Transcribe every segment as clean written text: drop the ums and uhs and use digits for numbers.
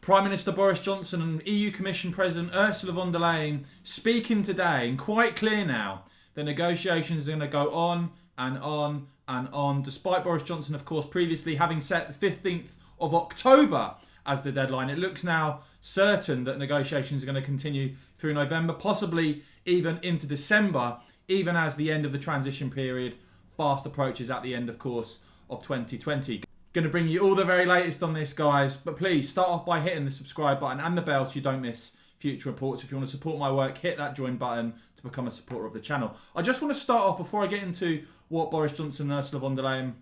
Prime Minister Boris Johnson and EU Commission President Ursula von der Leyen speaking today, and quite clear now, that negotiations are going to go on and on and on, despite Boris Johnson, of course, previously having set the 15th of October as the deadline. It looks now certain that negotiations are going to continue through November, possibly even into December, even as the end of the transition period fast approaches at the end, of course, of 2020. Going to bring you all the very latest on this, guys, but please start off by hitting the subscribe button and the bell so you don't miss future reports. If you want to support my work, hit that join button to become a supporter of the channel. I just want to start off, before I get into what Boris Johnson and Ursula von der Leyen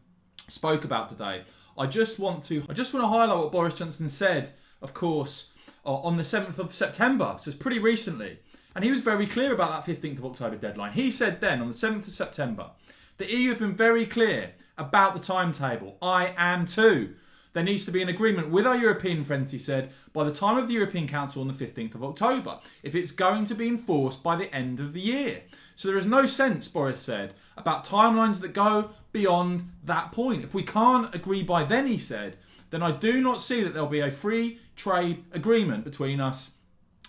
spoke about today, I just want to highlight what Boris Johnson said, of course, on the 7th of September, so it's pretty recently. And he was very clear about that 15th of October deadline. He said then, on the 7th of September, the EU have been very clear about the timetable. I am too. There needs to be an agreement with our European friends, he said, by the time of the European Council on the 15th of October, if it's going to be enforced by the end of the year. So there is no sense, Boris said, about timelines that go beyond that point. If we can't agree by then, he said, then I do not see that there'll be a free trade agreement between us,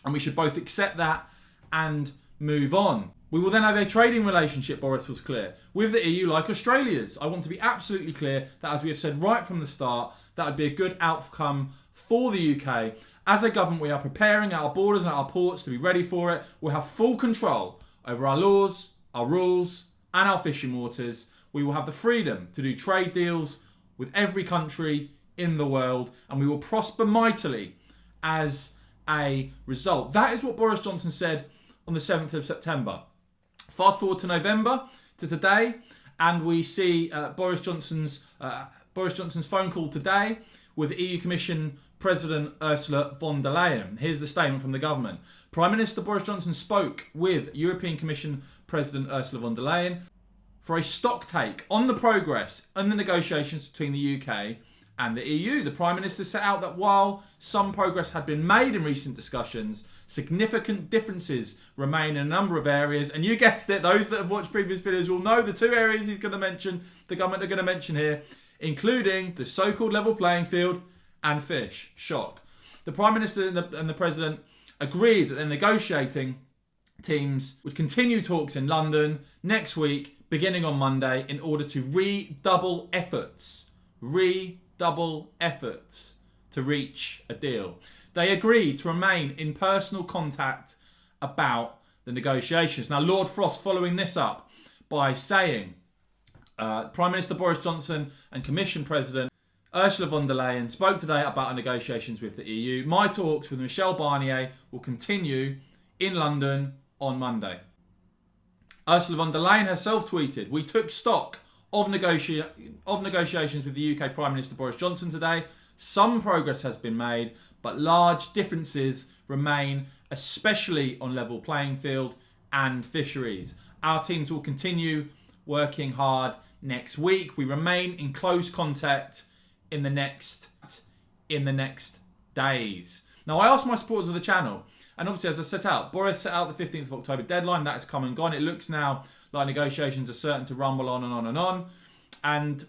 and we should both accept that and move on. We will then have a trading relationship, Boris was clear, with the EU like Australia's. I want to be absolutely clear that, as we have said right from the start, that would be a good outcome for the UK. As a government, we are preparing our borders and our ports to be ready for it. We'll have full control over our laws, our rules, and our fishing waters. We will have the freedom to do trade deals with every country in the world, and we will prosper mightily as a result. That is what Boris Johnson said on the 7th of September. Fast forward to November, to today, and we see Boris Johnson's phone call today with EU Commission President Ursula von der Leyen. Here's the statement from the government. Prime Minister Boris Johnson spoke with European Commission President Ursula von der Leyen for a stock take on the progress and the negotiations between the UK and the EU. The Prime Minister set out that while some progress had been made in recent discussions, significant differences remain in a number of areas. And you guessed it, those that have watched previous videos will know the two areas he's going to mention, the government are going to mention here, including the so-called level playing field and fish. Shock. The Prime Minister and the President agreed that the negotiating teams would continue talks in London next week, beginning on Monday, in order to redouble efforts to reach a deal. They agreed to remain in personal contact about the negotiations. Now, Lord Frost following this up by saying, Prime Minister Boris Johnson and Commission President Ursula von der Leyen spoke today about our negotiations with the EU. My talks with Michel Barnier will continue in London on Monday. Ursula von der Leyen herself tweeted, we took stock of negotiations with the UK Prime Minister Boris Johnson today. Some progress has been made, but large differences remain, especially on level playing field and fisheries. Our teams will continue working hard next week. We remain in close contact in the next days. Now, I asked my supporters of the channel, and obviously, as I set out, Boris set out the 15th of October deadline. That has come and gone. It looks now like negotiations are certain to rumble on and on and on. And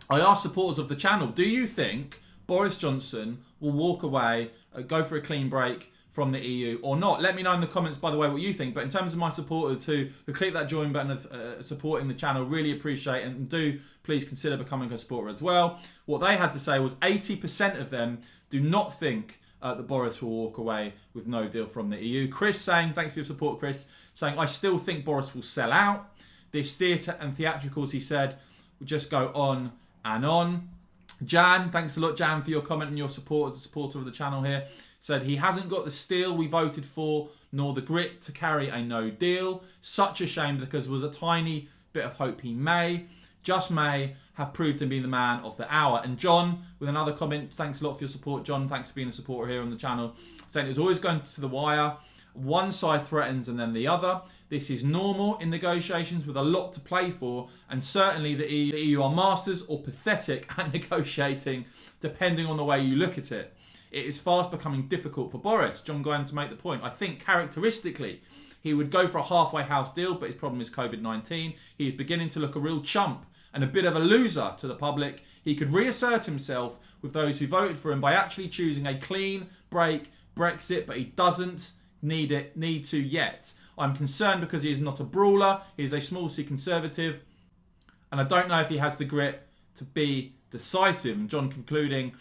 I asked supporters of the channel, do you think Boris Johnson will walk away, go for a clean break from the EU or not? Let me know in the comments, by the way, what you think. But in terms of my supporters who click that join button of supporting the channel, really appreciate it, and do please consider becoming a supporter as well. What they had to say was 80% of them do not think that Boris will walk away with no deal from the EU. Chris saying, thanks for your support, Chris, saying, I still think Boris will sell out. This theatre and theatricals, he said, will just go on and on. Jan, thanks a lot, Jan, for your comment and your support as a supporter of the channel here. Said he hasn't got the steel we voted for, nor the grit to carry a no deal. Such a shame, because there was a tiny bit of hope he may have proved to be the man of the hour. And John, with another comment, thanks a lot for your support, John. Thanks for being a supporter here on the channel. Saying it was always going to the wire. One side threatens and then the other. This is normal in negotiations with a lot to play for, and certainly the EU are masters or pathetic at negotiating, depending on the way you look at it. It is fast becoming difficult for Boris. John going to make the point. I think characteristically, he would go for a halfway house deal, but his problem is COVID-19. He is beginning to look a real chump and a bit of a loser to the public, he could reassert himself with those who voted for him by actually choosing a clean break Brexit, but he doesn't need to yet. I'm concerned because he is not a brawler, he is a small C Conservative, and I don't know if he has the grit to be decisive. And John concluding,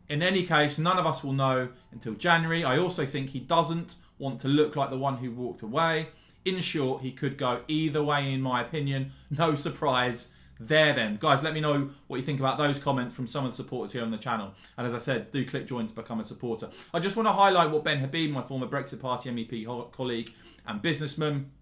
in any case, none of us will know until January. I also think he doesn't want to look like the one who walked away. In short, he could go either way, in my opinion. No surprise there then. Guys, let me know what you think about those comments from some of the supporters here on the channel. And as I said, do click join to become a supporter. I just want to highlight what Ben Habib, my former Brexit Party MEP colleague and businessman,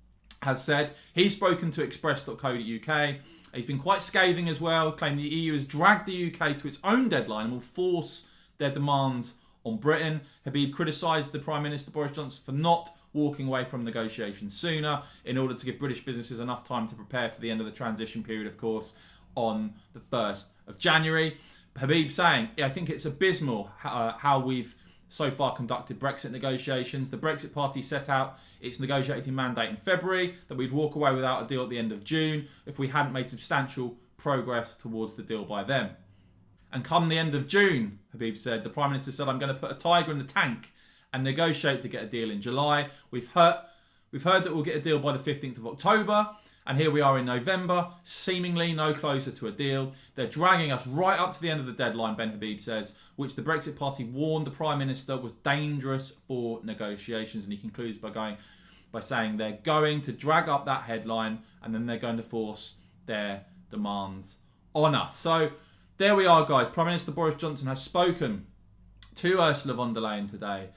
has said. He's spoken to express.co.uk. He's been quite scathing as well, claiming the EU has dragged the UK to its own deadline and will force their demands on Britain. Habib criticised the Prime Minister Boris Johnson for not walking away from negotiations sooner in order to give British businesses enough time to prepare for the end of the transition period, of course, on the 1st of January. Habib saying, I think it's abysmal how we've so far conducted Brexit negotiations. The Brexit Party set out its negotiating mandate in February, that we'd walk away without a deal at the end of June if we hadn't made substantial progress towards the deal by then. And come the end of June, Habib said, the Prime Minister said, I'm going to put a tiger in the tank and negotiate to get a deal in July. We've heard that we'll get a deal by the 15th of October. And here we are in November, seemingly no closer to a deal. They're dragging us right up to the end of the deadline, Ben Habib says, which the Brexit Party warned the Prime Minister was dangerous for negotiations. And he concludes by saying they're going to drag up that headline and then they're going to force their demands on us. So there we are, guys. Prime Minister Boris Johnson has spoken to Ursula von der Leyen today.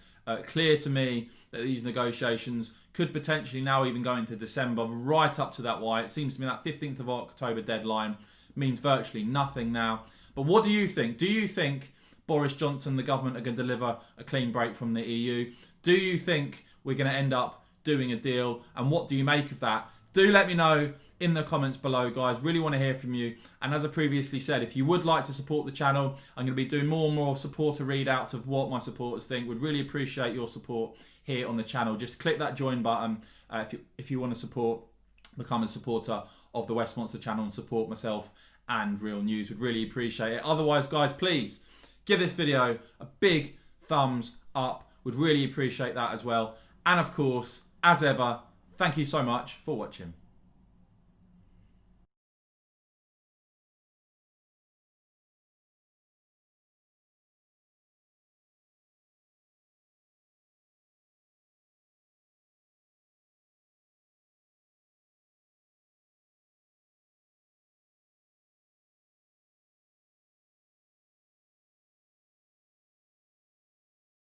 Clear to me that these negotiations could potentially now even go into December, right up to that why. It seems to me that 15th of October deadline means virtually nothing now. But what do you think? Do you think Boris Johnson, the government, are going to deliver a clean break from the EU? Do you think we're going to end up doing a deal? And what do you make of that? Do let me know in the comments below, guys. Really want to hear from you. And as I previously said, if you would like to support the channel, I'm going to be doing more and more supporter readouts of what my supporters think. Would really appreciate your support here on the channel. Just click that join button if you want to support, become a supporter of the Westminster channel and support myself and Real News. Would really appreciate it. Otherwise, guys, please give this video a big thumbs up. Would really appreciate that as well. And of course, as ever, thank you so much for watching.